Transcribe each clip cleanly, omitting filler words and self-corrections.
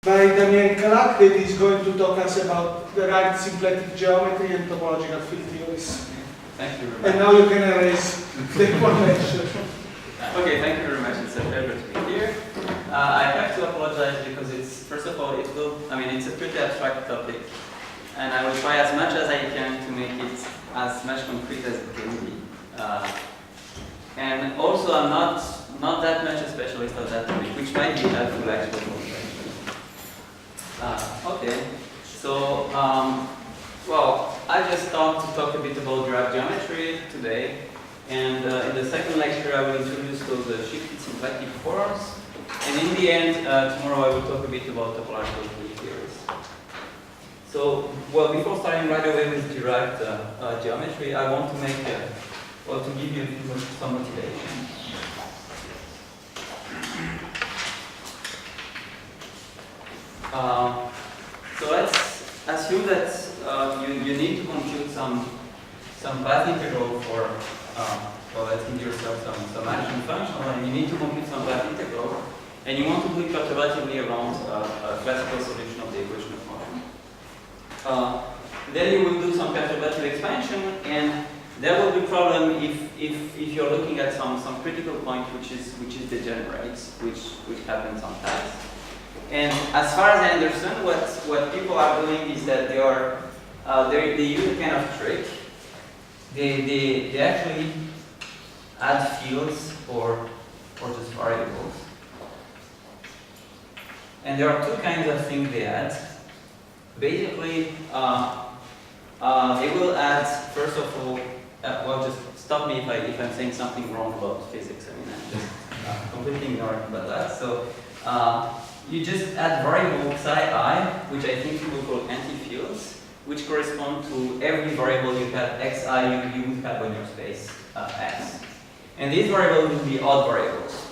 by Damien Calaque, that is going to talk us about derived symplectic geometry and topological field theories. Thank you very much. And now you can erase the connection. Okay, thank you very much. It's a pleasure to be here. I have to apologize because it's, first of all, it's a pretty abstract topic. And I will try as much as I can to make it as much concrete as it can be. And also, I'm not that much a specialist of that topic, which might be helpful actually. Okay, so, well, I just thought to talk a bit about derived geometry today. And in the second lecture, I will introduce those shifted symplectic forms. And in the end, tomorrow I will talk a bit about topological field theories. So, well, before starting right away with derived geometry, I want to make, to give you some motivation. So let's assume that you need to compute some path integral for, let's give yourself some addition function, and you need to compute some path integral, and you want to do it perturbatively around a classical solution of the equation of motion. Then you will do some perturbative expansion, and there will be a problem if you're looking at some critical point which is degenerate, which happens sometimes. And as far as I understand, what people are doing is that they use a kind of trick. They actually add fields or just variables. And there are two kinds of things they add. Basically, they will add, first of all, well, just stop me if I'm saying something wrong about physics. I mean, I'm just completely ignorant about that. So you just add variable psi I, which I think you will call anti-fields, which correspond to every variable you have xi you would have on your space x. And these variables will be odd variables.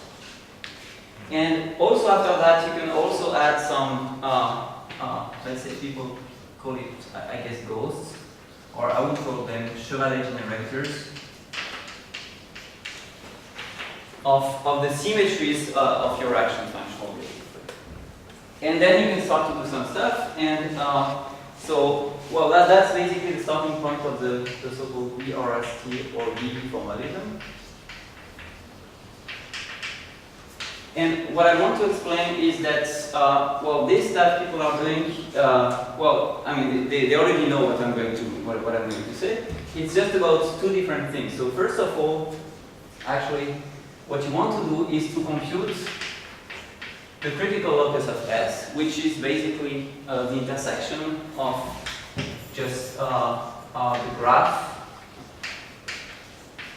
And also after that, you can also add some, let's say people call it, I guess, ghosts, or I would call them Chevalier generators of the symmetries of your action function. And then you can start to do some stuff, and well, that's basically the starting point of the so-called BRST or BB formalism. And what I want to explain is that, well, this stuff people are doing, well, I mean, they already know what I'm going to say. It's just about two different things. So first of all, actually, what you want to do is to compute the critical locus of S, which is basically the intersection of just the graph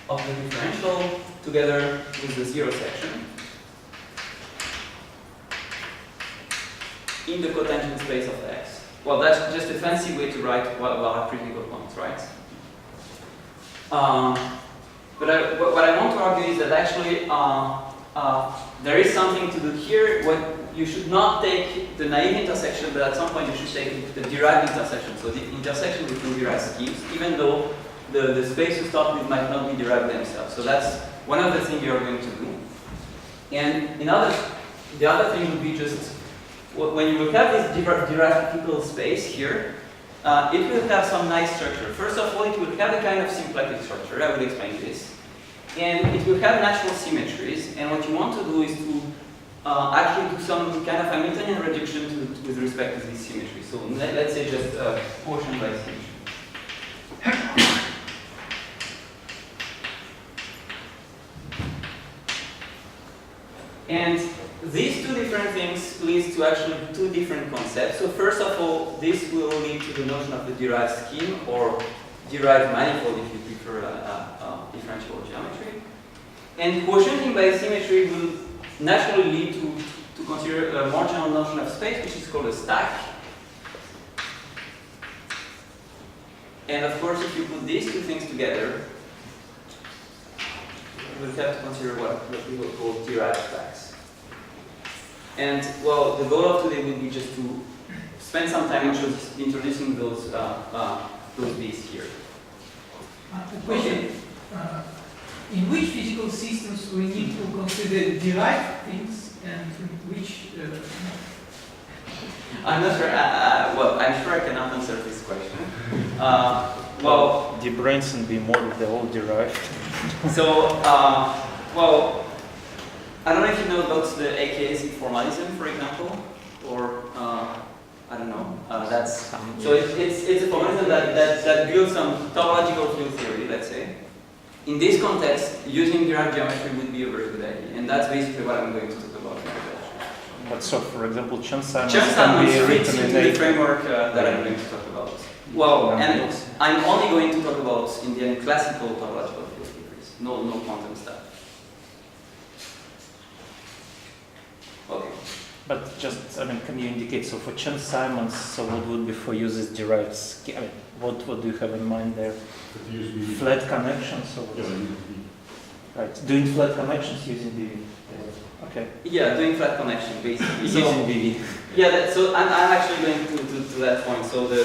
of the differential together with the zero section in the cotangent space of X. Well, that's just a fancy way to write what are critical points, right? But what I want to argue is that actually there is something to do here. What you should not take the naive intersection, but at some point you should take the derived intersection. So the intersection between derived schemes, even though the space you start with might not be derived themselves. So that's one of the things you're going to do. And the other thing would be just when you will have this derived critical space here, it will have some nice structure. First of all, it will have a kind of symplectic structure. I will explain this. And it will have natural symmetries, and what you want to do is to actually do some kind of Hamiltonian reduction with respect to these symmetries. So let's say just quotient by symmetry. And these two different things lead to actually two different concepts. So first of all, this will lead to the notion of the derived scheme, or derived manifold if you prefer differential geometry. And quotienting by symmetry will naturally lead to consider a more general notion of space, which is called a stack. And of course, if you put these two things together, we'll have to consider what people call derived stacks. And well, the goal of today will be just to spend some time introducing those beasts here. The question, in which physical systems we need to consider derived things and in which I'm not sure. Well, I'm sure I cannot answer this question. Well, the brains and be more they're all derived. So, well, I don't know if you know about the AKS formalism, for example, or I don't know. That's so it's a formalism that builds some topological field theory, let's say. In this context, using derived geometry would be a very good idea, and that's basically what I'm going to talk about. But so, for example, Chern-Simons can be written into the framework that I'm going to talk about. Well, and I'm only going to talk about, in the end, classical topological field theories, no quantum stuff. Okay. But just, I mean, can you indicate, so for Chern-Simons, so what would be for uses derived, I mean, what do you have in mind there? Flat connections or right, doing flat connections using BV. Okay. Yeah, doing flat connection basically. Using BV. Yeah, so I'm actually going to that point. So the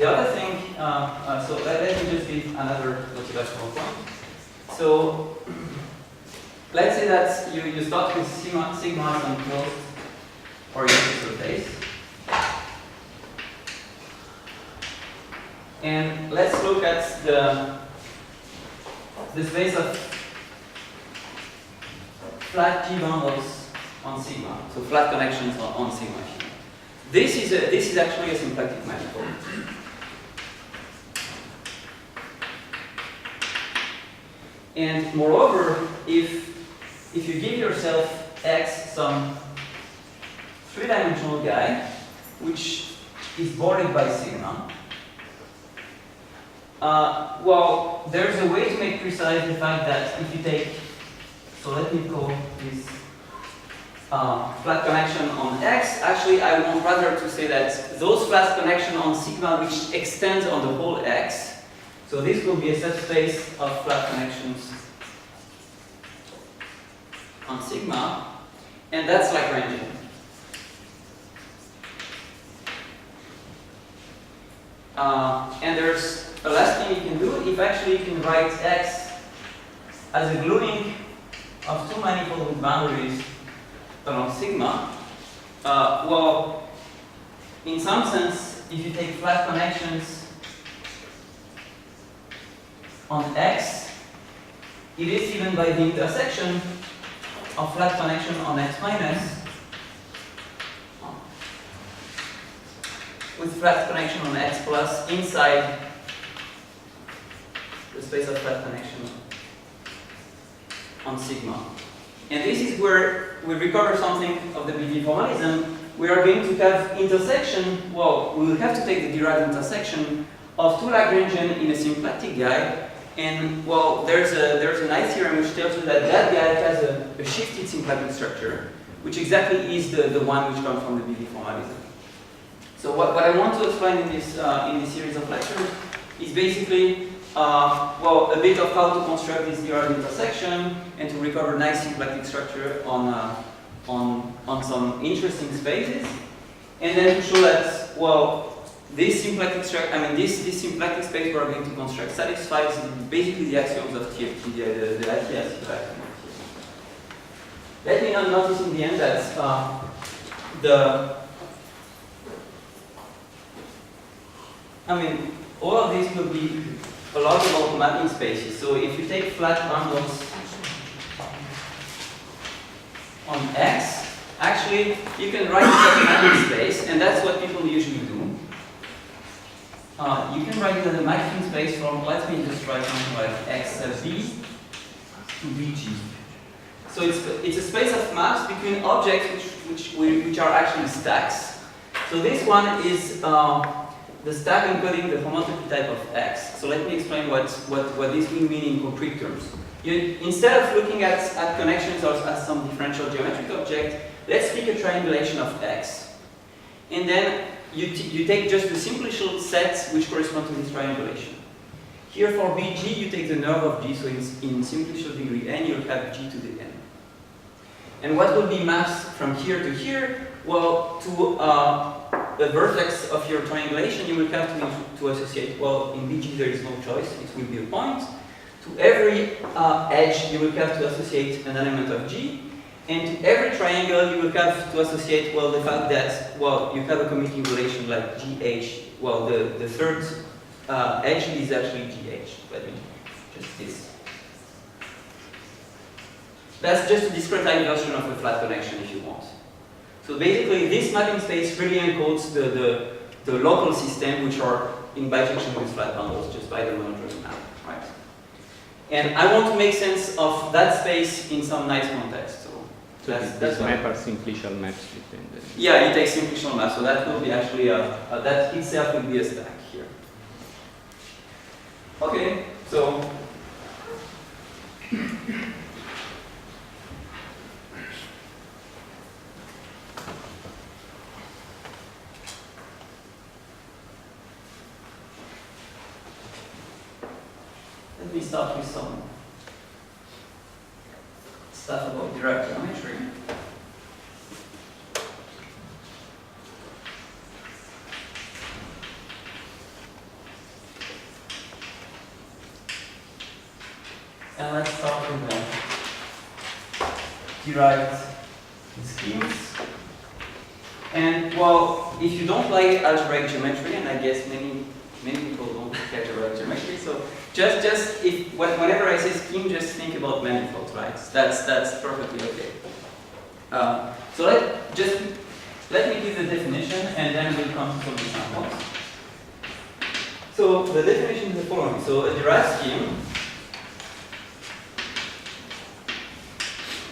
other thing, so let me just give another motivational point. So let's say that you start with sigma is on closed oriented surface. And let's look at the space of flat G bundles on sigma, so flat connections on sigma. This is actually a symplectic manifold. And moreover, if you give yourself X some three-dimensional guy, which is bounded by sigma, well, there's a way to make precise the fact that if you take, so let me call this flat connection on X, actually I want rather to say that those flat connection on sigma which extends on the whole X, so this will be a subspace of flat connections on sigma, and that's Lagrangian. And there's a last thing you can do, if actually you can write X as a gluing of two manifolds with boundaries along sigma. Well, in some sense, if you take flat connections on X, it is given by the intersection of flat connection on X minus with flat connection on X plus inside the space of flat connection on sigma. And this is where we recover something of the BV formalism. We are going to have intersection, well, we will have to take the derived intersection of two Lagrangian in a symplectic guy. And well, there's a nice theorem which tells you that that guy has a shifted symplectic structure, which exactly is the one which comes from the BV formalism. So what I want to explain in this series of lectures is basically well, a bit of how to construct this derived intersection and to recover nice symplectic structure on some interesting spaces, and then to show that well, this symplectic structure, I mean this symplectic space we are going to construct satisfies basically the axioms of TFT, the ITS axioms. Let me now notice in the end that I mean, all of this will be a lot about mapping spaces. So if you take flat bundles on X, actually you can write it as a mapping space, and that's what people usually do. You can write it as a mapping space from, let me just write something like XB to BG. So it's a space of maps between objects which are actually stacks. So this one is the stack encoding the homotopy type of X. So let me explain what this will mean in concrete terms. Instead of looking at connections as some differential geometric object, let's pick a triangulation of X. And then you take just the simplicial sets which correspond to this triangulation. Here for BG, you take the nerve of G, so in simplicial degree n, you'll have G to the n. And what will be maps from here to here? Well, to the vertex of your triangulation, you will have to associate, well, in BG there is no choice, it will be a point. To every edge, you will have to associate an element of G. And to every triangle, you will have to associate, well, the fact that, well, you have a commuting relation like GH. Well, the third edge is actually GH. Let me just this. That's just a discretized version of a flat connection if you want. So basically, this mapping space really encodes the local system which are in bijection with flat bundles just by the monotropic map, right? And I want to make sense of that space in some nice context. So that's map are simplicial maps between them. Yeah, it takes simplicial maps, so that will be actually that itself will be a stack here. Okay, so let me start with some stuff about derived geometry. And let's start with the derived schemes. And well, if you don't like algebraic geometry, and I guess many people don't like algebraic geometry, so just if whenever I say scheme, just think about manifolds, right? That's perfectly okay. So let me give the definition, and then we'll come to some examples. So the definition is the following. So a derived scheme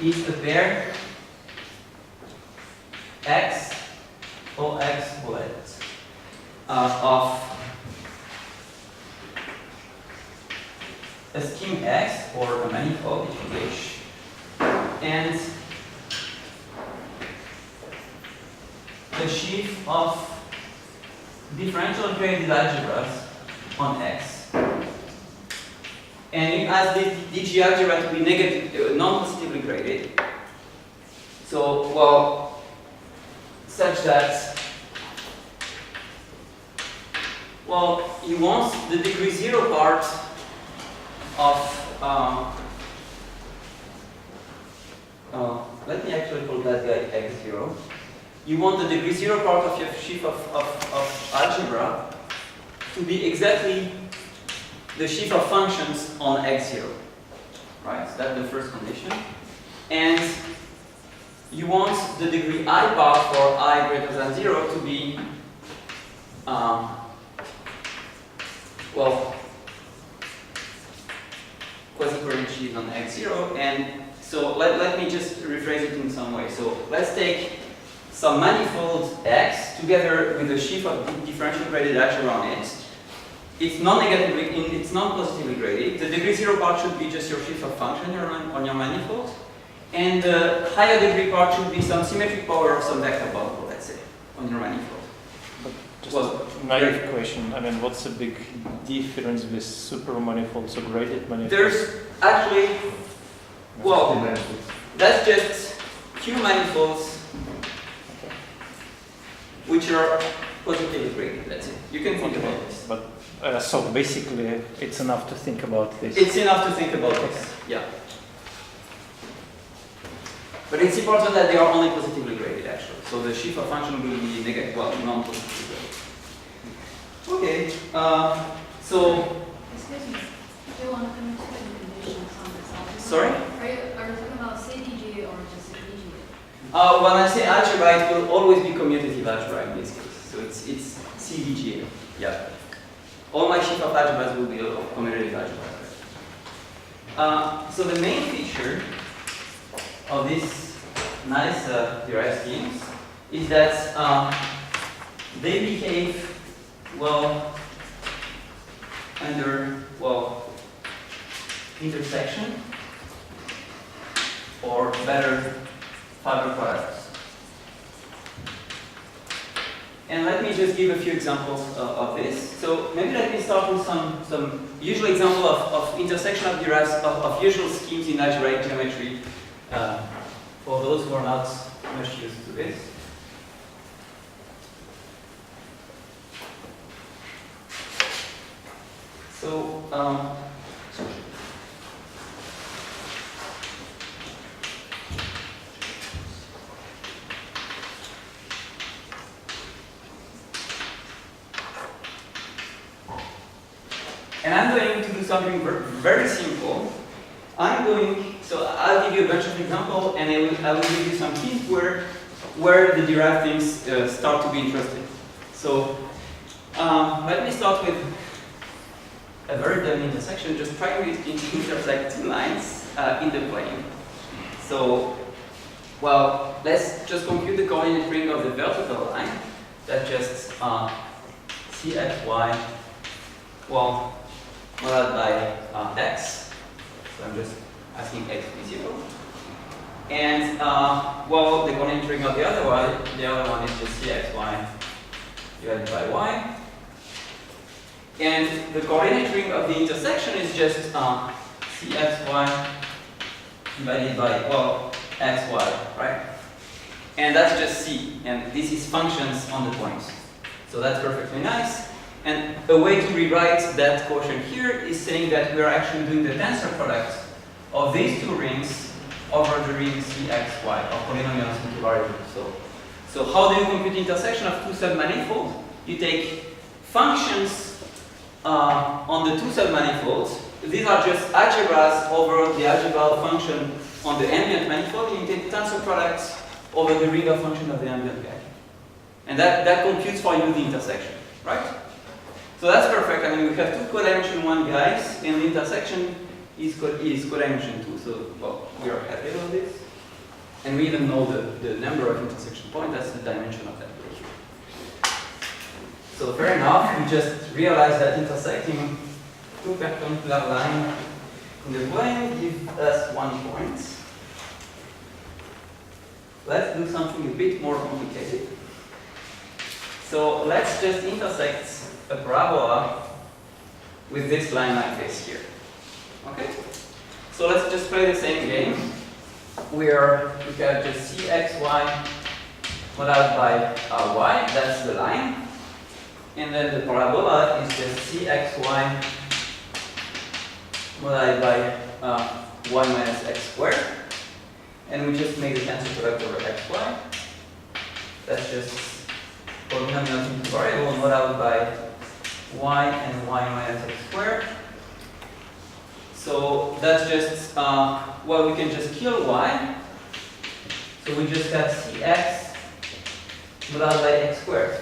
is a pair X or X bullet of a scheme X or a manifold if you wish, and a sheaf of differential graded algebras on X. And it has the GGI algebra to be negative, non-positively graded. So, well, such that, well, you want the degree 0 part of, let me actually call that guy X0. You want the degree 0 part of your sheaf of algebra to be exactly the sheaf of functions on X0, right? So that's the first condition. And you want the degree I part for I greater than 0 to be, well, quasi-coherent sheaves on X0. And so let me just rephrase it in some way. So let's take some manifold X together with a sheaf of differential graded algebra on it. It's non-negatively, it's non-positively graded. The degree 0 part should be just your sheaf of function on your manifold. And the higher degree part should be some symmetric power of some vector bundle, let's say, on your manifold. But just a naive question. I mean, what's the big difference with super manifolds or graded manifolds? There's actually, well, that's just Q manifolds which are positively graded, that's it. You can think about this. But so basically, it's enough to think about this. It's enough to think about this, yeah. But it's important that they are only positively graded, actually. So the sheaf of function will be negative, well, non-positively graded. Okay, so. Excuse me, do you want to come to the conditions on this algebra? Sorry? Are you talking about CDG or just CDG? When I say algebra, it will always be commutative algebra in this case. So it's CDG, yeah. All my sheaf of algebras will be commutative algebra. So the main feature of these nice derived schemes is that they behave well under, well, intersection, or better, fiber products. And let me just give a few examples of this. So maybe let me start with some usual example of intersection of derived of usual schemes in algebraic geometry for those who are not much used to this. So And I'm going to do something very simple. So I'll give you a bunch of examples, and I will give you some hints where the derived things start to be interesting. So let me start with a very dumb intersection, just trying to intersect two lines in the plane. So, well, let's just compute the coordinate ring of the vertical line. That just CXY, well, multiplied by x. So I'm just asking x to be 0. And, well, the coordinate ring of the other one is just CXY divided by y. And the coordinate ring of the intersection is just CXY divided by, well, XY, right? And that's just C, and this is functions on the points. So that's perfectly nice. And a way to rewrite that quotient here is saying that we are actually doing the tensor product of these two rings over the ring CXY, of polynomials into variables. So how do you compute the intersection of two submanifolds? You take functions on the two submanifolds. These are just algebras over the algebral function on the ambient manifold, and you take tensor products over the ring of function of the ambient guy. And that computes for you the intersection, right? So that's perfect. I mean, we have two codimension 1 guys, and the intersection is codimension 2. So, well, we are happy about this. And we even know the number of intersection points, that's the dimension of that group. So fair enough, we just realized that intersecting two perpendicular lines in the plane gives us 1 point. Let's do something a bit more complicated. So let's just intersect a parabola with this line like this here. Okay? So let's just play the same game where we have just CXY multiplied by y, that's the line. And then the parabola is just CXY multiplied by y minus x squared. And we just make the tensor product over xy. That's just polynomials into variable multiplied by y and y minus x squared. So that's just, well, we can just kill y. So we just have cx multiplied by x squared.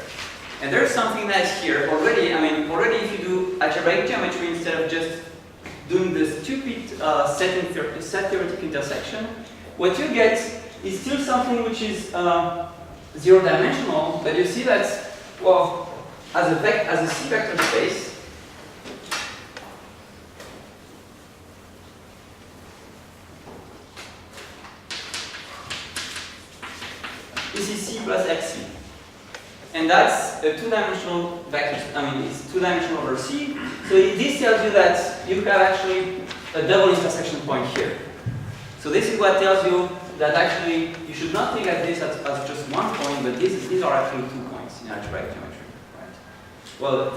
And there's something nice here already. I mean, already if you do algebraic geometry instead of just doing the stupid set theoretic intersection, what you get is still something which is zero-dimensional, but you see that, well, as a C vector space, this is C plus XC. And that's a two-dimensional vector. I mean, it's two-dimensional over C. So this tells you that you have actually a double intersection point here. So this is what tells you that actually you should not think of this as just 1 point, but these are actually 2 points in algebraic geometry. Right? Well,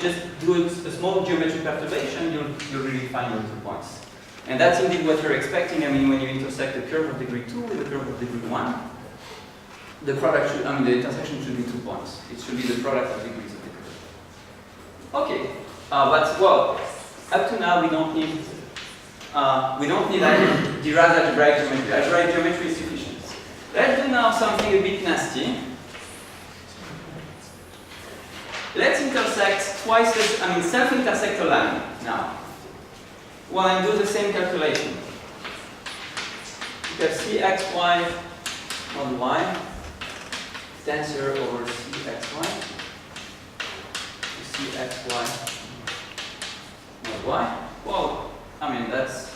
just do a small geometric perturbation, you'll really find your 2 points. And that's indeed what you're expecting. I mean, when you intersect the curve of degree 2 with the curve of degree 1, the product should, the intersection should be 2 points. It should be the product of degrees of the curve. Okay, but well, up to now we don't need derived algebraic geometry. Algebraic geometry is sufficient. Let's do now something a bit nasty. Let's intersect twice this, self-intersect a line now. Well, and do the same calculation. You have CXY on y, tensor over CXY, CXY on y. Well, that's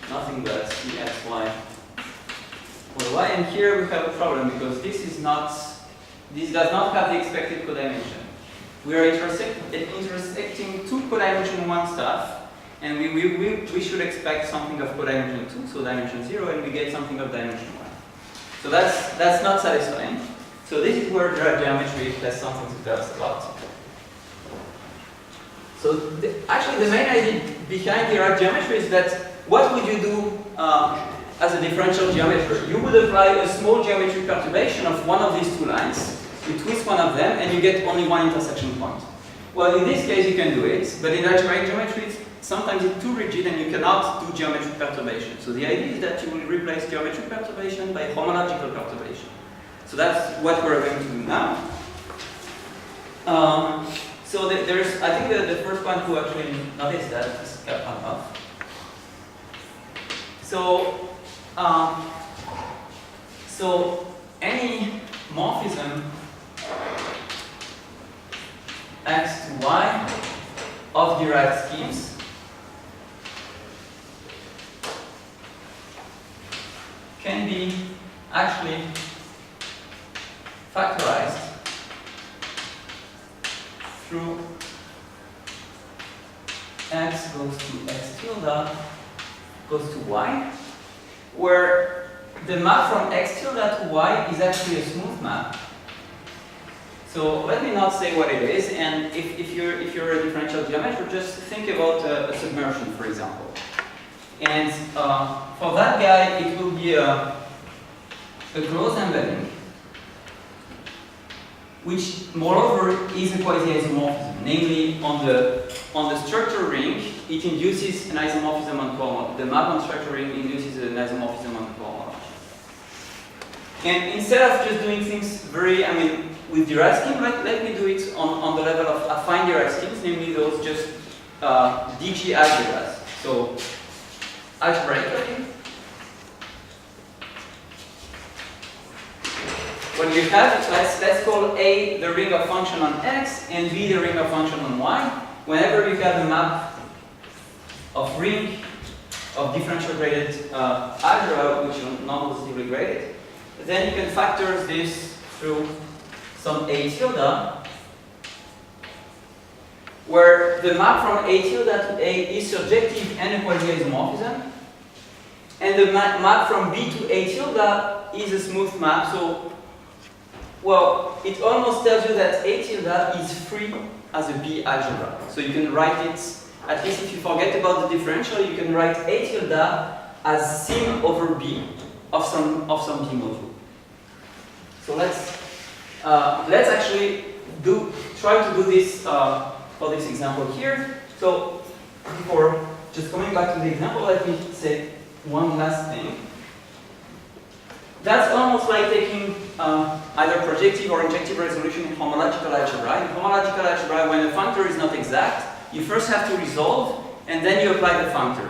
nothing but CXY on y. And here we have a problem because this does not have the expected codimension. We are intersecting two codimension 1 stuff, and we should expect something of codimension 2, so dimension 0, and we get something of dimension 1. So that's not satisfying. So this is where derived geometry has something to tell us about. So actually the main idea behind derived geometry is that what would you do as a differential geometry? You would apply a small geometric perturbation of one of these two lines, you twist one of them, and you get only one intersection point. Well, in this case you can do it, but in algebraic geometry sometimes it's too rigid and you cannot do geometric perturbation. So the idea is that you will replace geometric perturbation by homological perturbation. So that's what we're going to do now. So there's, I think the first one who actually noticed that is Gukov. So any morphism x to y of derived schemes can be actually factorized through x goes to x tilde goes to y, where the map from x tilde to y is actually a smooth map. So let me not say what it is, and if you're a differential geometer, just think about a submersion, for example. And for that guy, it will be a closed embedding, which moreover is a quasi-isomorphism. Namely, on the structure ring, it induces an isomorphism on cohomology. The map on structure ring induces an isomorphism on cohomology. And instead of just doing things with derived scheme, let me do it on the level of affine derived schemes, namely those just DG algebras. So algebraically, what you have, let's call A the ring of function on X and B the ring of function on Y. Whenever you have a map of ring of differential graded algebra, which is non-positively graded, then you can factor this through some A tilde, where the map from A tilde to A is surjective and a quasi-isomorphism, and the map from B to A tilde is a smooth map. So, well, it almost tells you that A tilde is free as a B algebra. So you can write it, at least if you forget about the differential, you can write A tilde as sim over B of some B module. So let's actually try to do this for this example here. So before just coming back to the example, let me say one last thing. That's almost like taking either projective or injective resolution in homological algebra. In homological algebra, when a functor is not exact, you first have to resolve and then you apply the functor.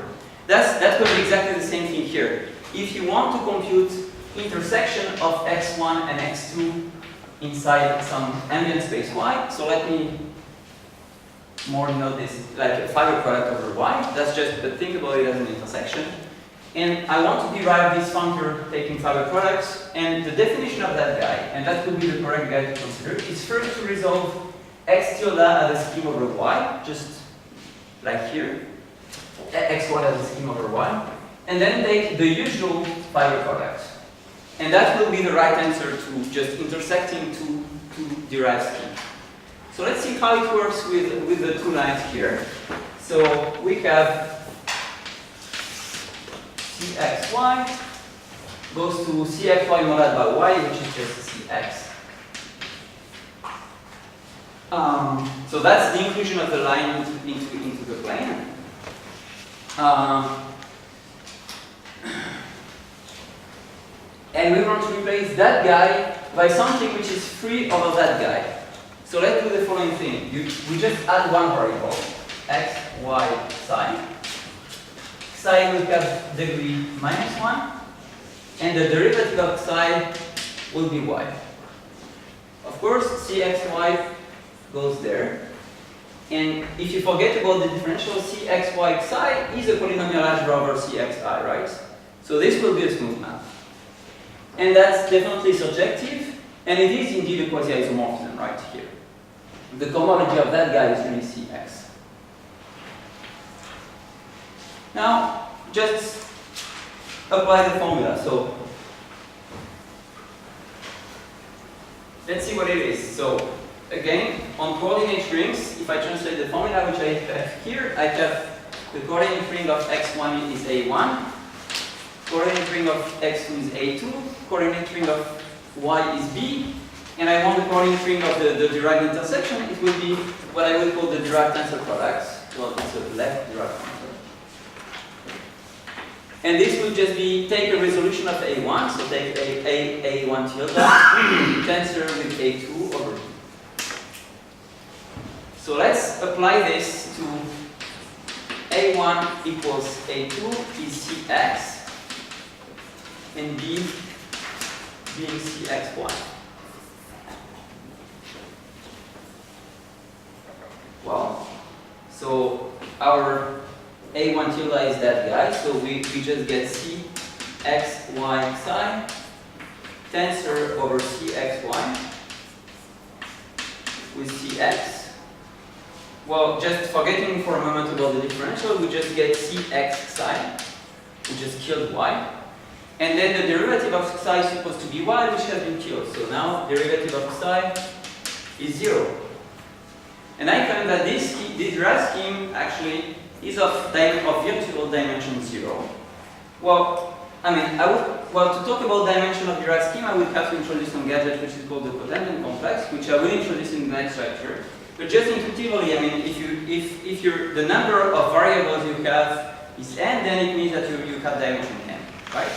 That could be exactly the same thing here. If you want to compute intersection of x1 and x2 inside some ambient space y, so let me more note this like a fiber product over y. That's just, but think about it as an intersection. And I want to derive this functor taking fiber products, and the definition of that guy, and that would be the correct guy to consider, is first to resolve x tilde as a scheme over y, just like here, x1 as a scheme over y, and then take the usual fiber product. And that will be the right answer to just intersecting two derived schemes. So let's see how it works with the two lines here. So we have Cxy goes to Cxy modded by y, which is just Cx. So that's the inclusion of the line into the plane. And we want to replace that guy by something which is free over that guy. So let's do the following thing. We just add one variable, x, y, psi. Psi will have degree -1, and the derivative of psi will be y. Of course, Cxy goes there. And if you forget about the differential, Cxy psi is a polynomial algebra over Cxi, right? So this will be a smooth map. And that's definitely surjective, and it is indeed a quasi-isomorphism right here. The cohomology of that guy is really Cx. Now, just apply the formula. So, let's see what it is. So, again, on coordinate rings, if I translate the formula which I have here, I have the coordinate ring of x1 is a1, coordinate ring of x2 is a2, coordinate ring of y is b, and I want the monitoring of the derived intersection, it will be what I would call the derived tensor products. Well, it's a left derived tensor. And this will just be take a resolution of A1, so take A1 tilde, tensor with A2 over B. So let's apply this to A1 equals A2 is Cx, and B being Cx1. Well, so our A1 tilde is that guy, so we just get Cxy psi tensor over Cxy with Cx. Well, just forgetting for a moment about the differential, we just get Cx psi, we just killed y. And then the derivative of psi is supposed to be y, which has been killed. So now derivative of psi is 0. And I find that this derived scheme actually is of virtual dimension 0. Well, I mean, to talk about dimension of derived scheme, I would have to introduce some gadget which is called the cotangent complex, which I will introduce in the next lecture. But just intuitively, I mean, if the number of variables you have is n, then it means that you have dimension n, right?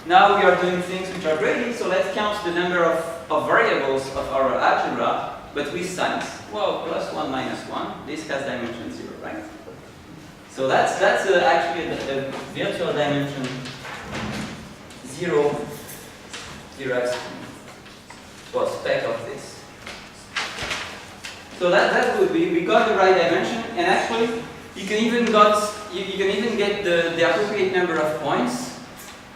Now we are doing things which are graded, so let's count the number of variables of our algebra, but with signs. Well, +1, -1, this has dimension 0, right? So that's actually a virtual dimension 0 derived scheme, well, spec of this. So that's good. We got the right dimension, and actually you can even get the appropriate number of points.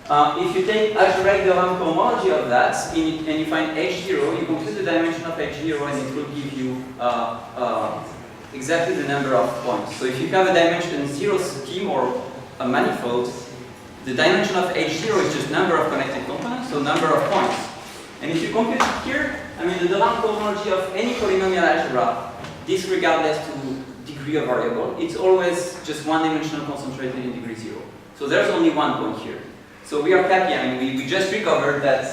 If you take algebraic de Rham cohomology of that, and you find H0, you compute the dimension of H0, and it will give you exactly the number of points. So if you have a dimension 0 scheme or a manifold, the dimension of H0 is just number of connected components, so number of points. And if you compute it here, I mean, the de Rham cohomology of any polynomial algebra, disregardless to degree of variable, it's always just one-dimensional concentrated in degree 0. So there's only one point here. So we are happy. I mean, we just recovered that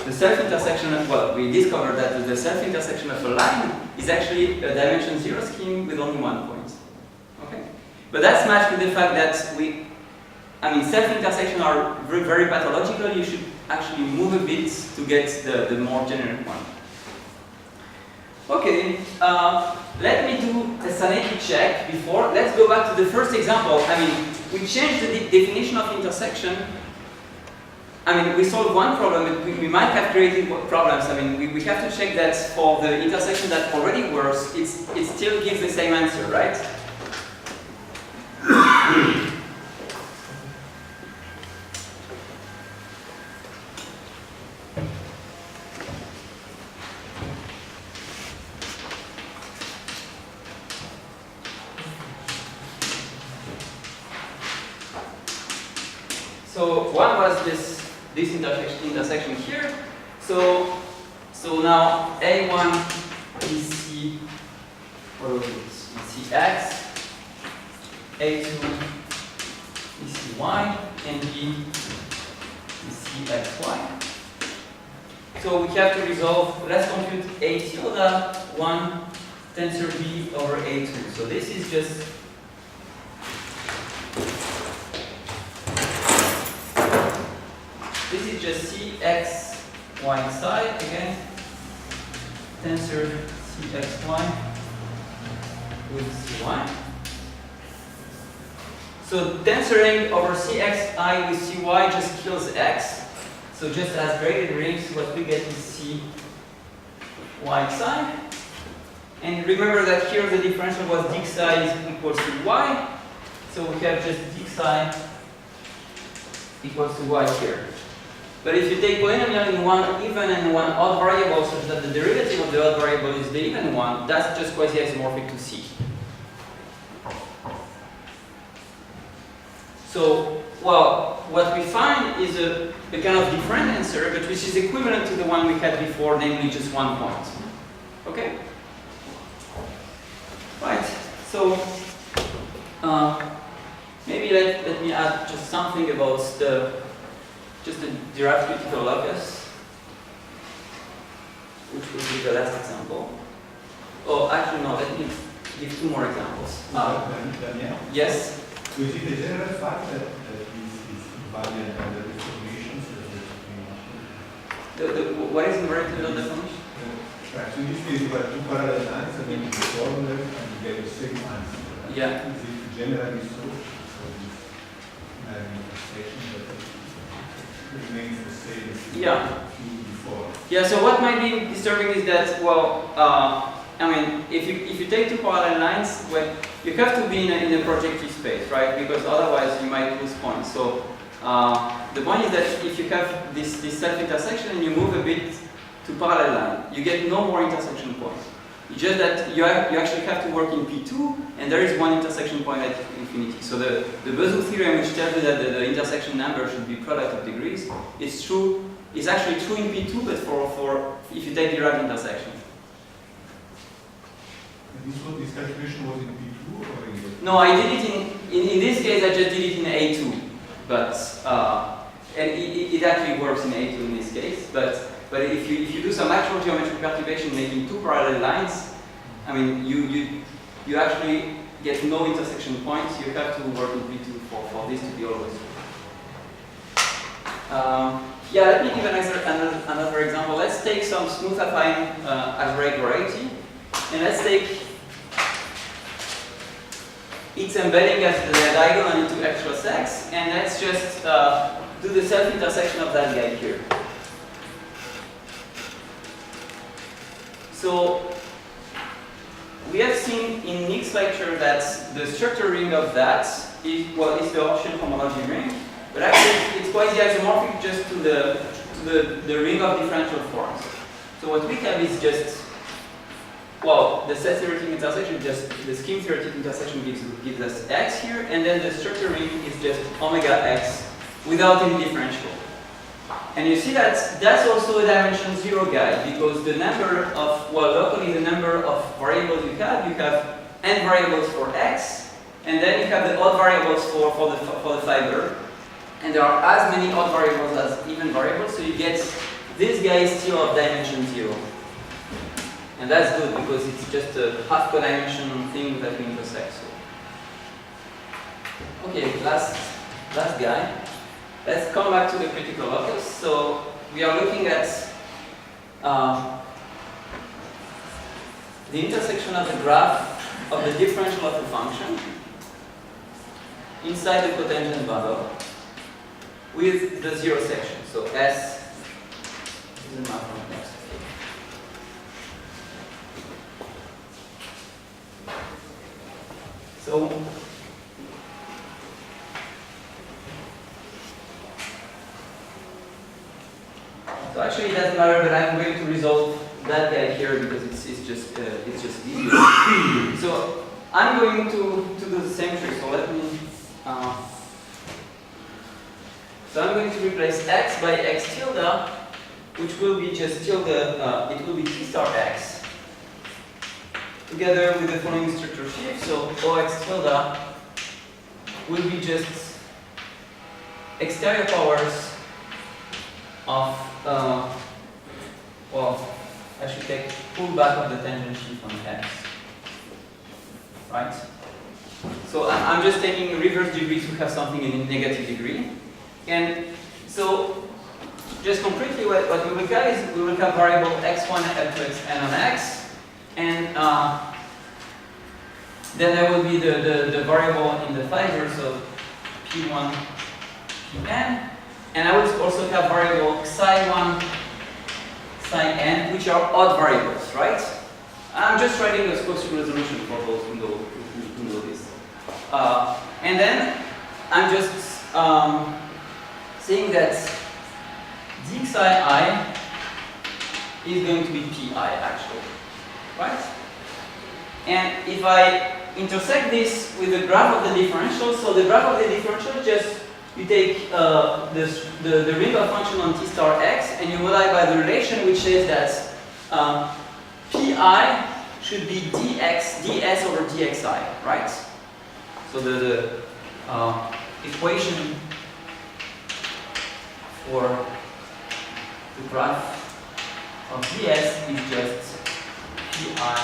the self-intersection of, well, we discovered that the self-intersection of a line is actually a dimension 0 scheme with only one point. Okay? But that's matched with the fact that self-intersection are very, very pathological. You should actually move a bit to get the more generic one. Okay, let me do a sanity check before. Let's go back to the first example. I mean, we changed the definition of intersection. I mean, we solved one problem, but we might have created problems. I mean, we have to check that for the intersection that already works, it still gives the same answer, right? So one was this intersection here. So now A1 is Cx, A2 is Cy, and B is Cxy. So we have to resolve, let's compute A tilde 1 tensor B over A2. So this is just Cx y psi again, tensor Cxy with Cy. So tensoring over Cxi with Cy just kills x. So just as graded rings, what we get is Cy psi. And remember that here the differential was d psi is equals to y. So we have just d psi equals to y here. But if you take polynomial in one even and one odd variable such that the derivative of the odd variable is the even one, that's just quasi-isomorphic to C. So, well, what we find is a kind of different answer, but which is equivalent to the one we had before, namely just 1 point. Okay? Right. So, maybe let me add just something about the derived critical locus. which will be the last example. Oh, actually no, let me give 2 more examples. Daniel? Yes? So is it a general fact that this is invariant under deformations? What is invariant under deformation? Right, so in this case you have 2 parallel lines and then you form them and you get the same answer. Right? Yeah. Is it generally so? So this intersection that remains the same as Yeah. before. Yeah, so what might be disturbing is that, well, I mean, if you take 2 parallel lines, well, you have to be in a projective space, right? Because otherwise you might lose points. So the point is that if you have this self-intersection and you move a bit to parallel line, you get no more intersection points. It's just that you actually have to work in P2, and there is 1 intersection point at infinity. So the Bezout theorem, which tells you that the intersection number should be product of degrees, is true. It's actually true in P2, but for if you take derived intersection. And this calculation was in P2 or in the... No, I did it in this case. I just did it in A2, but and it actually works in A2 in this case. But if you do some actual geometric perturbation making 2 parallel lines, I mean you actually get no intersection points. You have to work in P2 for this to be always true. Yeah, let me give another example. Let's take some smooth affine algebraic variety, and let's take its embedding as the diagonal into x plus x, and let's just do the self-intersection of that guy here. So we have seen in Nick's lecture that the structure ring of that is the option homology ring, but actually it's quite isomorphic just to the ring of differential forms. So what we have is just, well, the set theoretic intersection, just the scheme theoretic intersection gives us x here, and then the structure ring is just omega x without any differential. And you see that that's also a dimension 0 guy, because the number of, well, locally the number of variables you have n variables for x, and then you have the odd variables for the fiber. And there are as many odd variables as even variables, so you get this guy is still of dimension 0. And that's good because it's just a half codimension thing that we intersect. So. Okay, last guy. Let's come back to the critical locus. So we are looking at the intersection of the graph of the differential of a function inside the cotangent bundle with the 0 section. So S is a map from X. So actually it doesn't matter, but I'm going to resolve that guy here because it's just easier. So I'm going to do the same trick. So let me. So I'm going to replace x by x tilde, which will be just tilde. It will be t star x together with the following structure shift. So ox tilde will be just exterior powers of, well, I should take pullback of the tangent shift on x, right? So I'm just taking reverse degree to have something in negative degree. And so, just concretely what we will have is we will have variable x1 and x(n) on x, and then there will be the variable in the fiber, so p1, pn. And I will also have variable psi1, psi(n), which are odd variables, right? I'm just writing the Gaussian resolution for those who know this. And then I'm just saying that d psi I is going to be pi actually, right? And if I intersect this with the graph of the differential, so the graph of the differential just you take the ring of function on t star x and you multiply by the relation which says that pi should be ds over dxi, right? So the equation for the graph of ds is just pi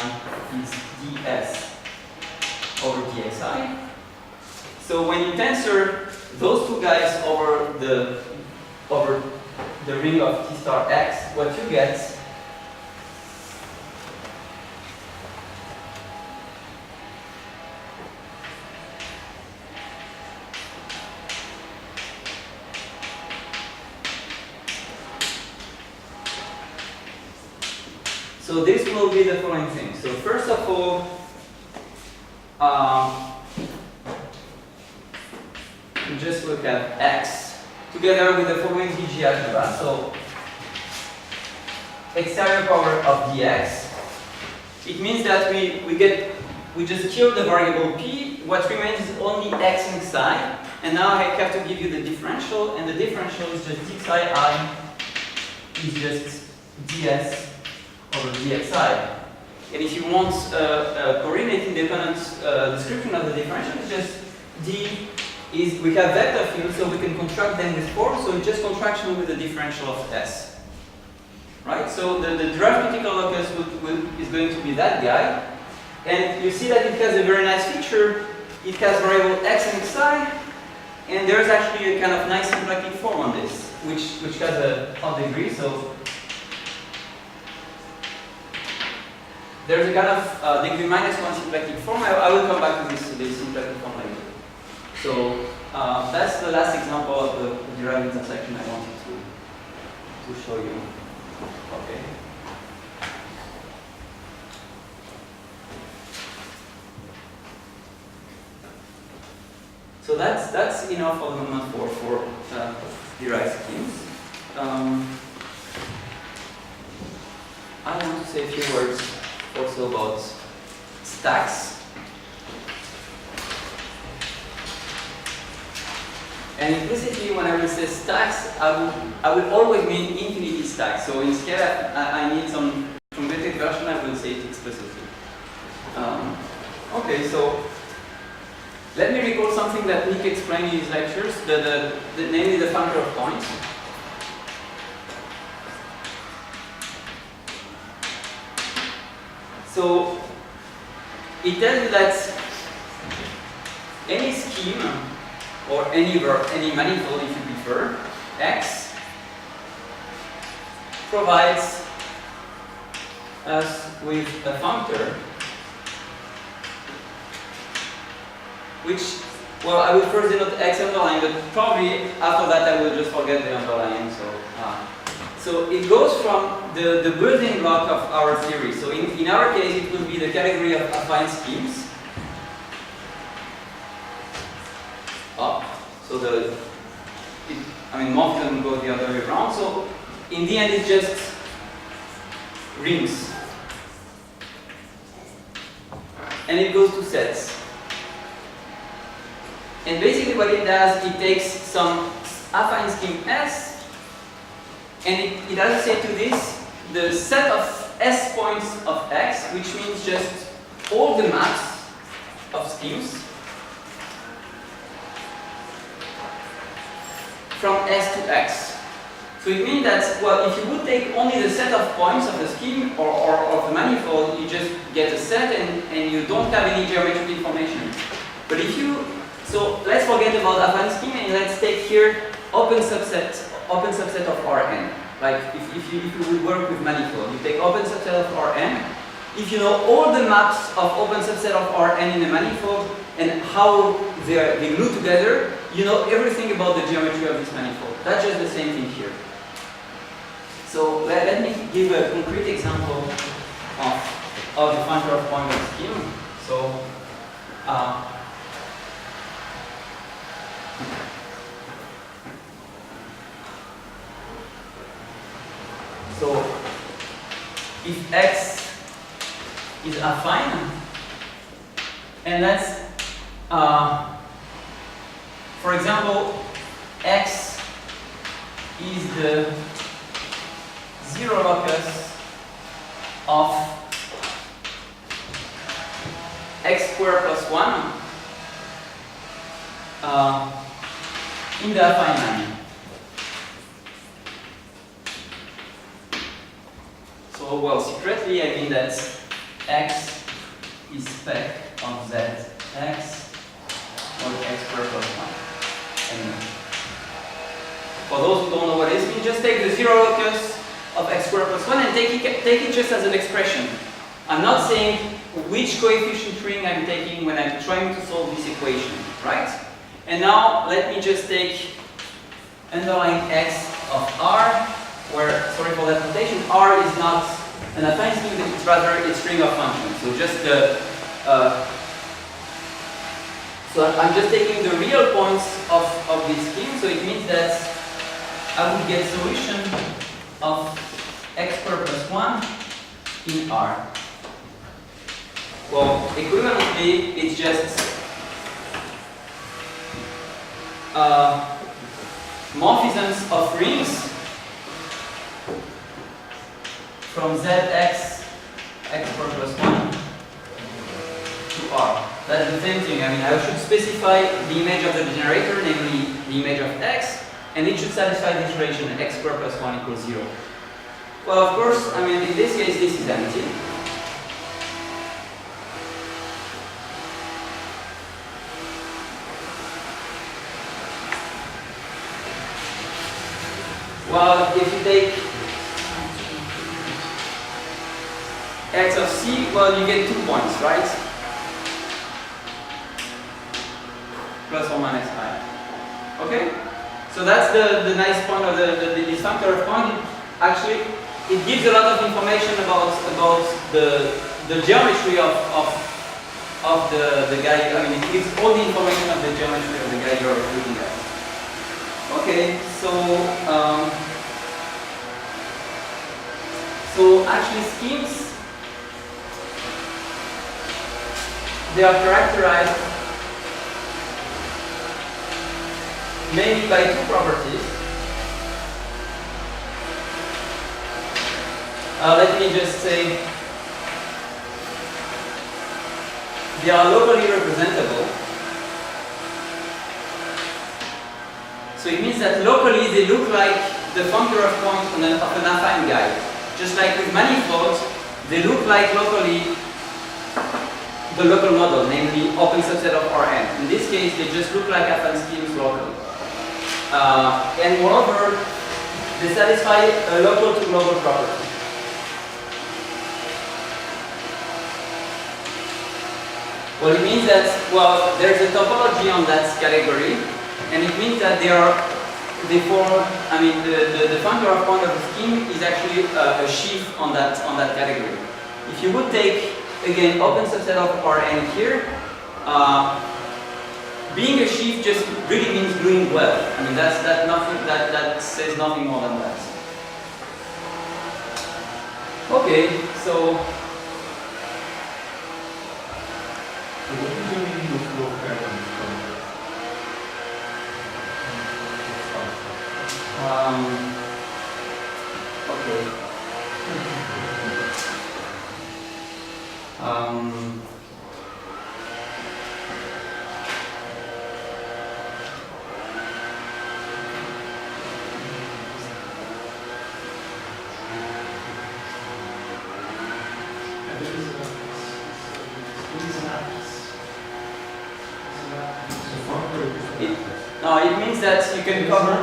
is ds over dxi. So when you tensor those two guys over the ring of t star x, what you get so this will be the following thing. So first of all, we just look at x together with the following GGI algebra. So exterior power of dx. It means that we just kill the variable p. What remains is only x and psi. And now I have to give you the differential, and the differential is just d psi I is just ds over dxi. And if you want a coordinate independent description of the differential, it's just d is, we have vector fields, so we can contract them with form, so it's just contraction with the differential of s. Right? So the derived critical locus is going to be that guy. And you see that it has a very nice feature. It has variable x and psi, and there's actually a kind of nice symplectic form on this, which has a odd degree. So there's a kind of degree -1 symplectic form. I will come back to this symplectic form later. So that's the last example of the derived intersection I wanted to show you. Okay. So that's enough of the moment for derived schemes. I want to say a few words also about stacks. And implicitly, when I will say stacks, I will always mean infinity stacks. So instead, I need some converted version. I will say it explicitly. Okay, so let me recall something that Nick explained in his lectures, namely the factor of points. So it tells you that any scheme or any manifold, if you prefer, X provides us with a functor which, well, I will first denote X underline, but probably after that I will just forget the underline. So it goes from the building block of our theory. So in our case, it will be the category of affine schemes. Up. So most of them go the other way around. So in the end, it's just rings, and it goes to sets. And basically, what it does, it takes some affine scheme S, and it associates to this the set of S points of X, which means just all the maps of schemes from S to X. So it means that, well, if you would take only the set of points of the scheme or of the manifold, you just get a set and you don't have any geometric information. But if you, so let's forget about affine scheme and let's take here open subset of Rn. Like if you would work with manifold, you take open subset of Rn. If you know all the maps of open subset of Rn in a manifold and how they glue together, you know everything about the geometry of this manifold. That's just the same thing here. So let me give a concrete example of the functor of point of scheme. So if X is affine, and that's, for example, X is the zero locus of X squared plus 1 in the affine line. So, well, secretly I mean that x is spec of z x or x squared plus 1. And for those who don't know what it is, you just take the zero locus of x squared plus 1 and take it just as an expression. I'm not saying which coefficient ring I'm taking when I'm trying to solve this equation, right? And now let me just take underlying x of r, where, sorry for that notation, r is not an affine scheme, it's rather a string of functions. So just the, so I'm just taking the real points of this scheme, so it means that I would get solution of x squared plus 1 in R. Well, equivalently, it's just morphisms of rings from Zx x squared plus 1 to R. That's the same thing. I mean, I should specify the image of the generator, namely the image of x, and it should satisfy this relation x squared plus 1 equals 0. Well, of course, I mean, in this case, this is empty. Well, if you take x of c, well, you get 2 points, right? Plus or minus I. Okay? So that's the nice point of this factor of point. Actually, it gives a lot of information about the geometry of the guy. I mean, it gives all the information of the geometry of the guy you're looking at. Okay, so actually schemes, they are characterized mainly by 2 properties. Let me just say they are locally representable. So it means that locally they look like the functor of points of an affine guide. Just like with manifolds, they look like locally the local model, namely open subset of Rn. In this case, they just look like affine schemes locally. And moreover, they satisfy a local to global property. Well, it means that, well, there's a topology on that category, and it means that they form, I mean, the functor of point of the scheme is actually a sheaf on that category. If you would take, again, open subset of Rn here, being a sheaf just really means doing well. I mean, that says nothing more than that. Okay, so what do you mean with flow pattern? Okay. It means that you can cover.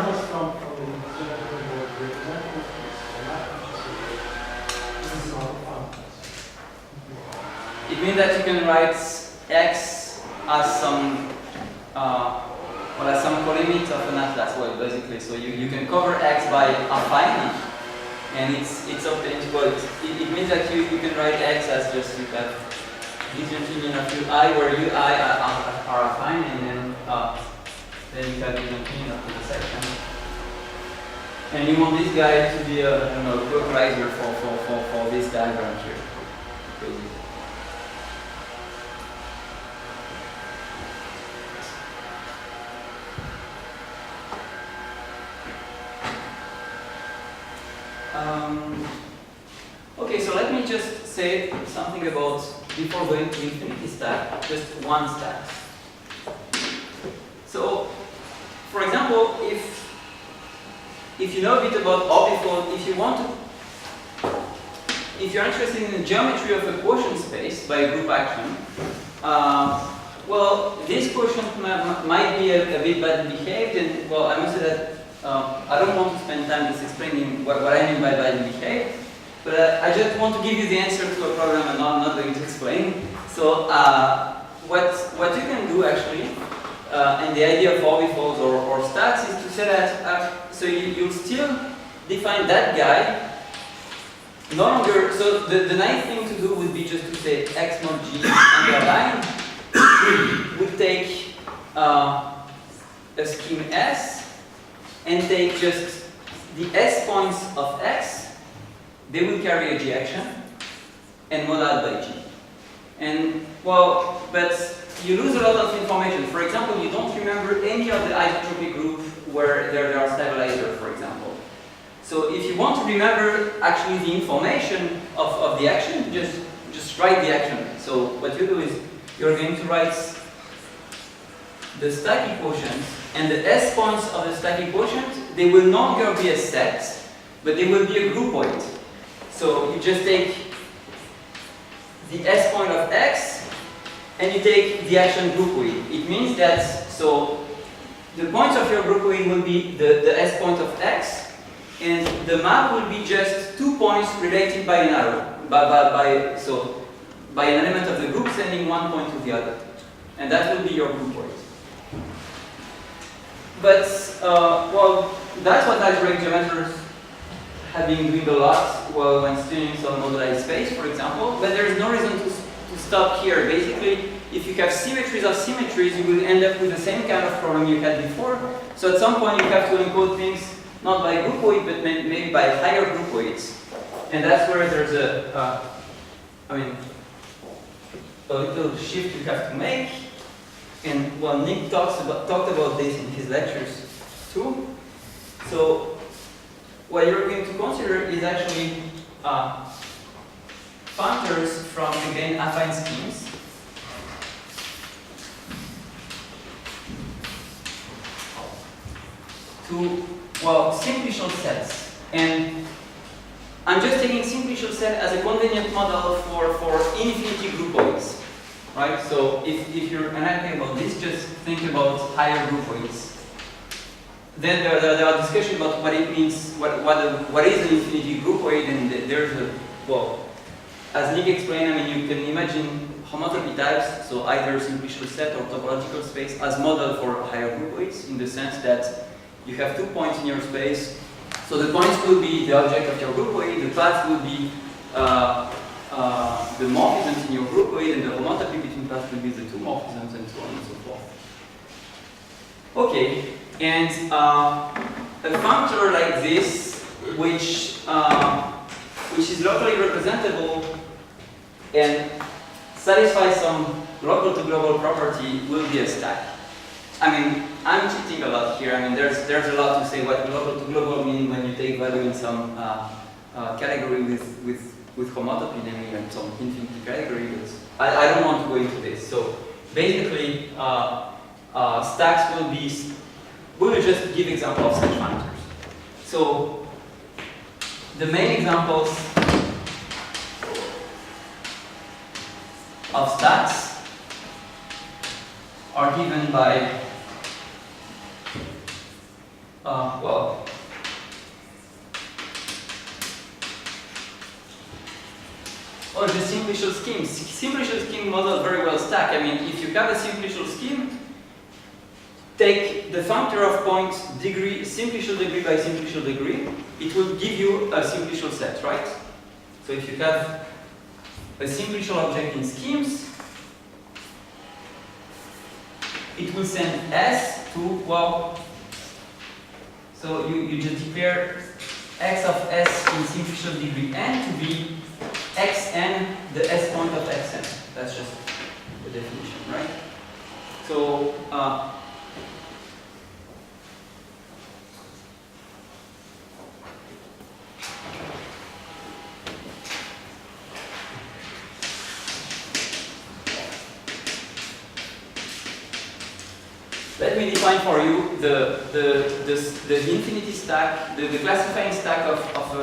It means that you can write x as some as some colimit of an atlas. Well, basically, so you can cover x by affine, and it's obtainable. It means that you can write x as just you have this union of ui, where ui are affine, and then you have the union of the section. And you want this guy to be a localizer for this diagram here. Basically. Okay, so let me just say something about, before going to infinity stack, just one stack. So, for example, if you know a bit about orbifold, if you want to if you're interested in the geometry of a quotient space by a group action, well, this quotient might be a bit badly behaved, and well, I must say that I don't want to spend time just explaining what I mean by badly behaved, but I just want to give you the answer to a problem and I'm not going to explain. So what you can do actually, and the idea of orbifolds or stacks is to say that, so you'll still define that guy, no longer, so the nice thing to do would be just to say x mod g underline, would take a scheme S and take just the S points of X, they will carry a G action and mod out by G. And well, but you lose a lot of information. For example, you don't remember any of the isotropic group where there are stabilizers, for example. So if you want to remember actually the information of the action, just write the action. So what you do is you're going to write the stack quotient, and the S points of the stack quotient, they will no longer be a set, but they will be a groupoid. So you just take the S point of X, and you take the action groupoid. It means that, so the points of your groupoid will be the S point of X, and the map will be just 2 points related by an arrow, so by an element of the group sending one point to the other. And that will be your groupoid. But, well, that's what algebraic geometers have been doing a lot when studying some moduli space, for example. But there is no reason to stop here. Basically, if you have symmetries of symmetries, you will end up with the same kind of problem you had before. So at some point, you have to encode things not by groupoid, but maybe by higher groupoids. And that's where there's a little shift you have to make. And well, Nick talked about this in his lectures too. So what you're going to consider is actually functors from, again, affine schemes. To, well, simplicial sets. And I'm just taking simplicial set as a convenient model for infinity groupoids. Right? So if you're analyzing about this, just think about higher groupoids. Then there are discussions about what it means, what is an infinity groupoid, and there's a, well, as Nick explained, I mean, you can imagine homotopy types, so either simplicial set or topological space, as model for higher groupoids, in the sense that you have 2 points in your space. So the points will be the object of your groupoid, the paths will be the morphisms in your groupoid, and the homotopy between paths will be the two morphisms, and so on and so forth. Okay, and a functor like this, which is locally representable and satisfies some local to global property, will be a stack. I mean, I'm cheating a lot here. I mean, there's a lot to say what local to global mean when you take value in some category with homotopy, namely and some infinity category, but I don't want to go into this. So basically, stacks we will just give examples of such functors. So the main examples of stacks are given by, or the simplicial scheme. Simplicial scheme model very well stack. I mean, if you have a simplicial scheme, take the functor of points degree, simplicial degree by simplicial degree, it will give you a simplicial set, right? So if you have a simplicial object in schemes, it will send S to, well, so you just declare x of S in simplicial degree n to be xn, the S point of xn. That's just the definition, right? So, let me define for you the infinity stack, the classifying stack of a,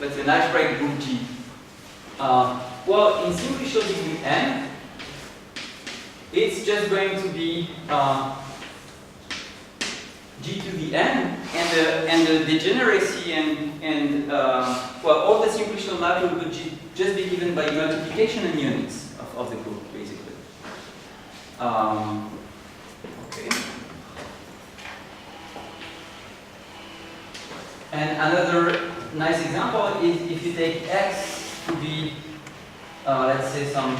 let's say, an algebraic group G. Well, in simplicial degree n, it's just going to be g to the n, and the degeneracy and well, all the simplicial map will just be given by multiplication and units of the group, basically. Okay. And another nice example is if you take x to be, let's say, some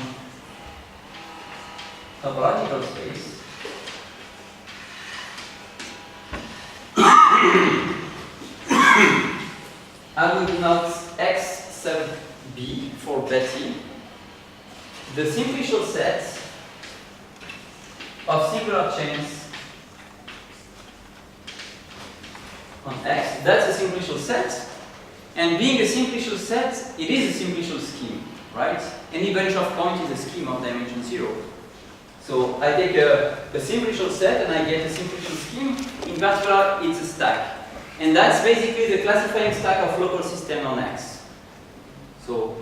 topological space. I will denote x sub b for Betty, the simplicial set of singular chains on x. That's a simplicial set, and being a simplicial set, it is a simplicial scheme, right? Any bunch of points is a scheme of dimension 0. So I take a simplicial set and I get a simplicial scheme. In particular, it's a stack. And that's basically the classifying stack of local system on X. So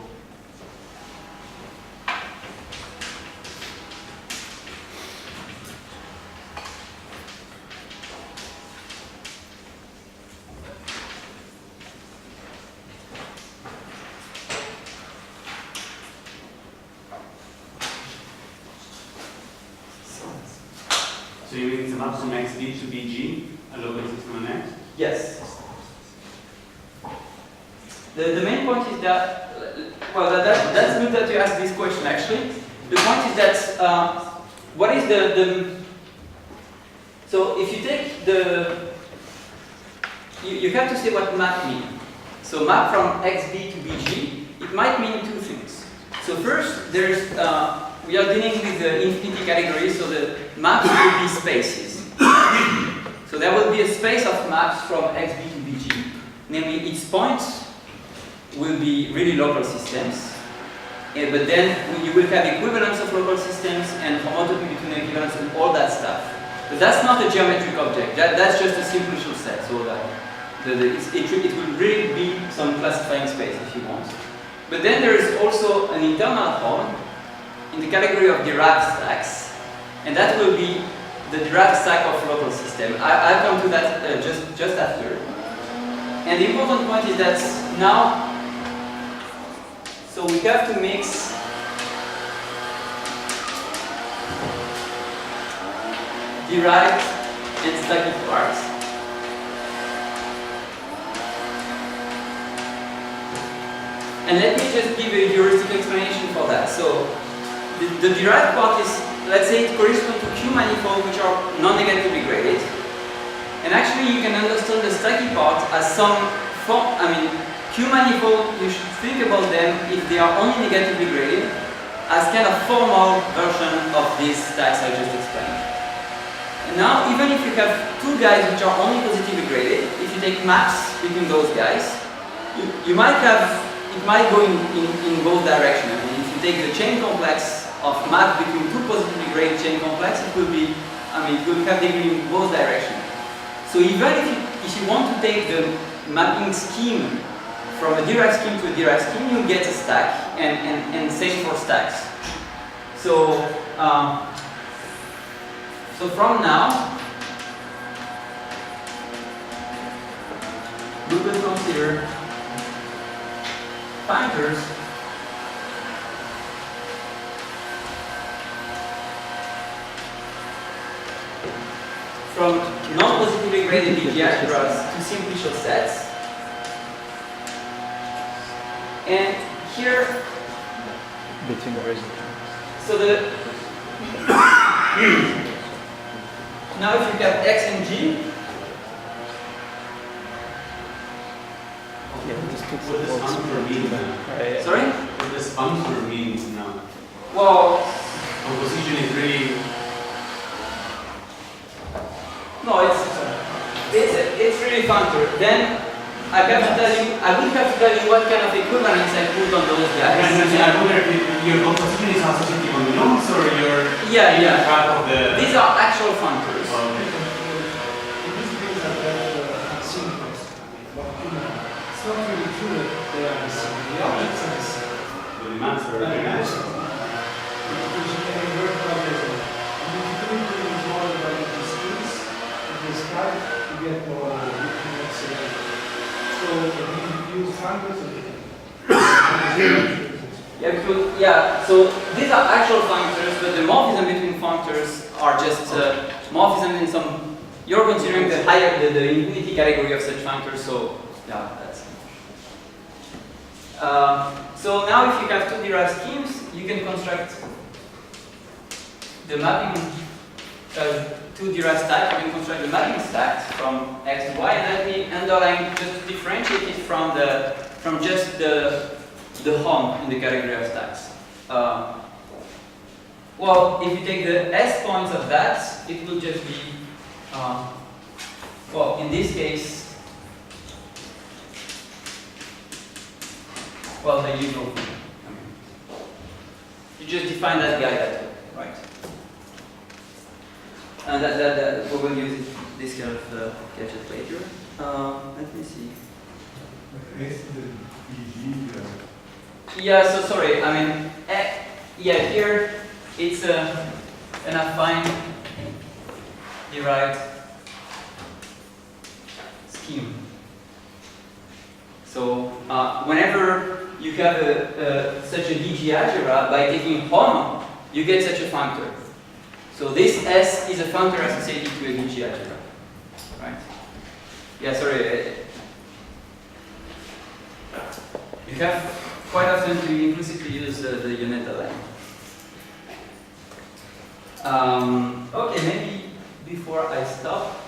so you mean it's a map from XD to BG, a local system on X? yes. The main point is that, well, that's good that you asked this question actually. The point is that, what is so if you take you have to say what map means. So map from XB to BG, it might mean two things. So first, there's, we are dealing with the infinity category, so the maps will be spaces. So there will be a space of maps from XB to BG, namely its points will be really local systems, but then you will have equivalence of local systems and homotopy between equivalence and all that stuff. But that's not a geometric object, that's just a simplicial set, so it will really be some classifying space if you want. But then there is also an internal form in the category of derived stacks, and that will be the derived stack of local system. I'll come to that just after. And the important point is that now, so we have to mix derived and static parts. And let me just give a heuristic explanation for that. So the derived part is, let's say, it corresponds to Q manifolds which are non-negatively graded. And actually you can understand the stacky part as some form, Q manifold, you should think about them, if they are only negatively graded, as kind of formal version of these stacks I just explained. And now, even if you have two guys which are only positively graded, if you take maps between those guys, you might have, it might go in both directions. If you take the chain complex of map between two positively graded chain complex, it will be, it will have degree in both directions. So even if you want to take the mapping scheme from a derived scheme to a derived scheme, you get a stack, and same for stacks. So, so from now, we will consider pointers from non-positively graded BGI to simplicial sets. And here, between the rest. so now if you have X and G, What does functor mean now? sorry? What does functor mean now? Well, Composition is really... no, it's really functor. Then I would have to tell you what kind of equivalence I put on those guys. I wonder if your composition is associative on the nodes or your track of the... These are actual functors. Okay. These things are very synchronous. It's not really true that they are the same. The objects are the same. an answer. An answer. Because you can invert logarithm. And if you do it with more logarithmic schemes, in this type, you get more infinite scenario. So if you use functors, So these are actual functors, but the morphism between functors are just morphism in some. You're considering the higher, the infinity category of such functors. So yeah, that's. So now, if you have two derived schemes, you can construct the mapping. Two derived stacks. You can construct the mapping stacks from x to y, and let me underline just differentiate it from just the home in the category of stacks. Well, if you take the s points of that, it will just be, well, in this case, well, the usual thing. You just define that guy that way, right? And that we will use this kind of gadget later. Let me see. Yeah, so sorry, I mean, yeah, here it's an affine derived scheme. So whenever you have such a GGI algebra, by taking home, you get such a functor. So this S is a functor associated to a GGI algebra, right? Yeah, sorry. You have quite often to implicitly use the Unetta line. Okay, maybe before I stop,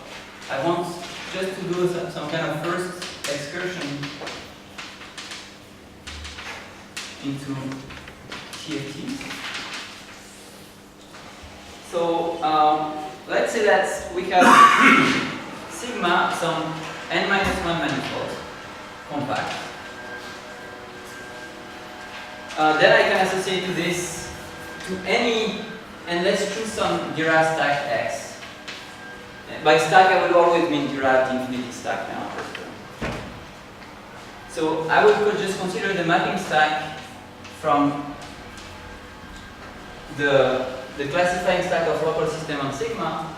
I want just to do some kind of first excursion into TFTs. So let's say that we have sigma some n-1 manifold compact. Then I can associate to this to any, and let's choose some derived stack x. By stack I will always mean derived infinity stack now. So I would just consider the mapping stack from the classifying stack of local system on sigma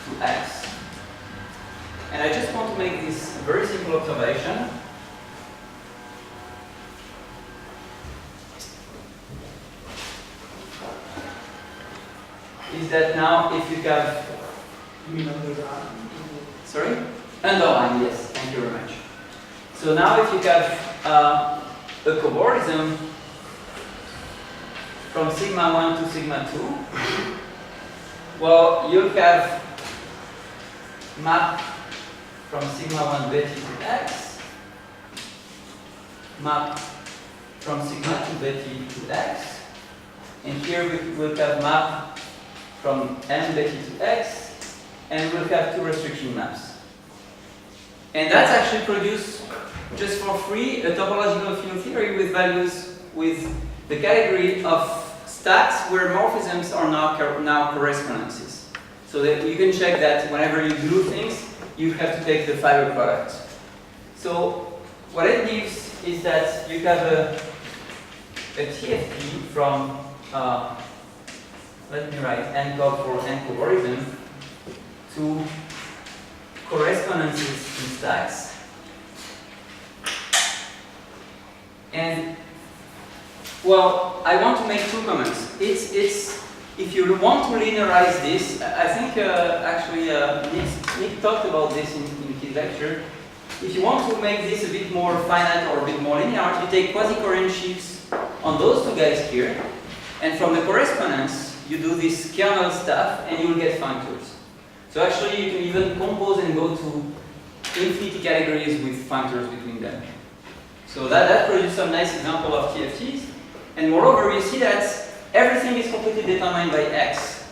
to x. And I just want to make this very simple observation. Is that now if you have, sorry? Underline, yes, thank you very much. So now if you have a cobordism from sigma 1 to sigma 2, well, you have map from sigma 1 beta to x, map from sigma 2 beta to x, and here we will have map from m beta to x, and we'll have two restriction maps. And that's actually produced just for free a topological field theory with values with the category of stacks where morphisms are now correspondences. So that you can check that whenever you do things, you have to take the fiber product. So what it gives is that you have a TFT from let me write n-cob for n-cobordism to correspondences in stacks. And well, I want to make two comments. It's if you want to linearize this, I think actually Nick talked about this in his lecture. If you want to make this a bit more finite or a bit more linear, you take quasi-coherent sheaves on those two guys here, and from the correspondence you do this kernel stuff and you will get functors. So actually you can even compose and go to infinity categories with functors between them. So that produces some nice example of TFTs. And moreover, you see that everything is completely determined by x.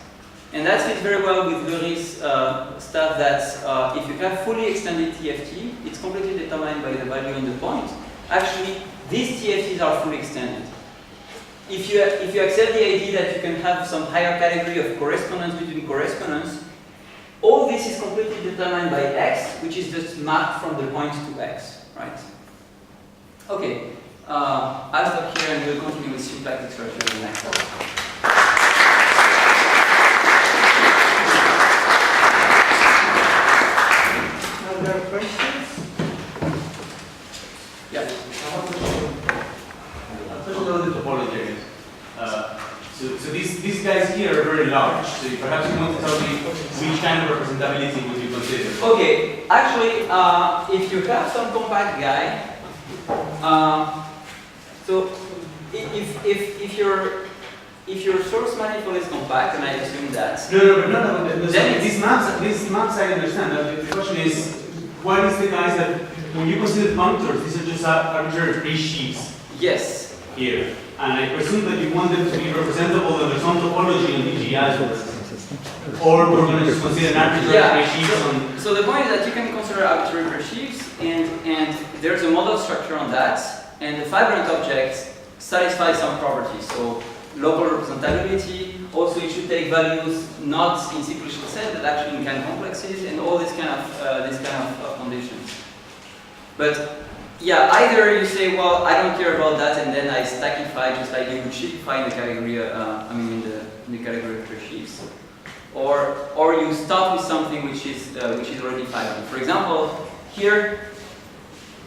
And that fits very well with Lurie's stuff that if you have fully extended TFT, it's completely determined by the value in the point. Actually, these TFTs are fully extended. If you accept the idea that you can have some higher category of correspondence between correspondence, all this is completely determined by x, which is just mapped from the point to x, right? Okay. I'll stop here and we'll continue with symplectic structure in the next class. Are there questions? Yeah. A question on the topology again. So these guys here are very large. So perhaps you want to tell me which kind of representability would you consider? Okay, actually, if you have some compact guy, so if your source manifold is compact, and I assume that. No. Then these maps I understand. The question is, what is the guys that when you consider functors, these are just arbitrary free sheaves. Yes. Here. And I presume that you want them to be representable under some topology in GGI. Or we're going to just consider an arbitrary free sheaves. So the point is that you can consider arbitrary free sheaves, and there's a model structure on that, and the fibrant objects satisfy some properties. So local representability. Also, you should take values not in simplicial set, but actually in kind complexes, and all this kind of conditions. But yeah, either you say, well, I don't care about that, and then I stackify just like you would sheetify in the category. In the category of free sheaves, or you start with something which is already fibrant. For example, here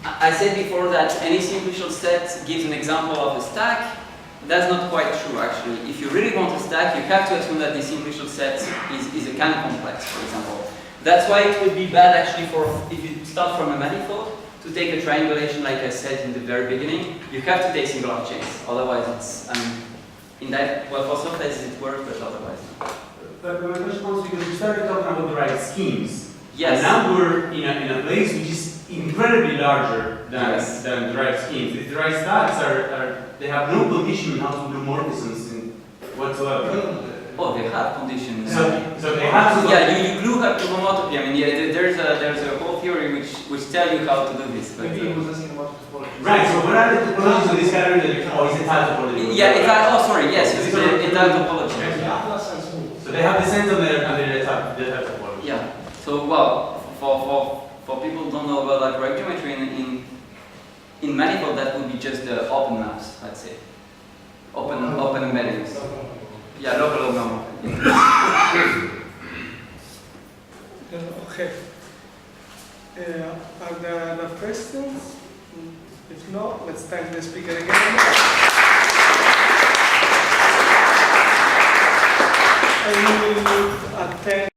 I said before that any simplicial set gives an example of a stack. That's not quite true, actually. If you really want a stack, you have to assume that the simplicial set is a kind complex, for example. That's why it would be bad, actually, if you start from a manifold, to take a triangulation, like I said in the very beginning. You have to take singular chains. Otherwise, it's, for some places it works, but otherwise not. But my question comes because you started talking about the right schemes. Yes. And now we're in a place which is incredibly larger than the right schemes. The right stacks they have no condition how to do morphisms whatsoever. Oh, they have conditions. So they have to. Yeah, you glue up to homotopy. I mean, there's a whole theory which tell you how to do this. But, Maybe he was asking about topology. Right. So what are the topologies of this category that you call? Is it topology? yeah, yes, it's entire topology. Atlas and smooth. So they have descent on their topology. Yeah. So well, for people who don't know about algebraic geometry, in manifold that would be just the open maps, I'd say. Open embeddings. Yeah, local homomorph. Okay. Are there other questions? If not, let's thank the speaker again. And we will meet at 10.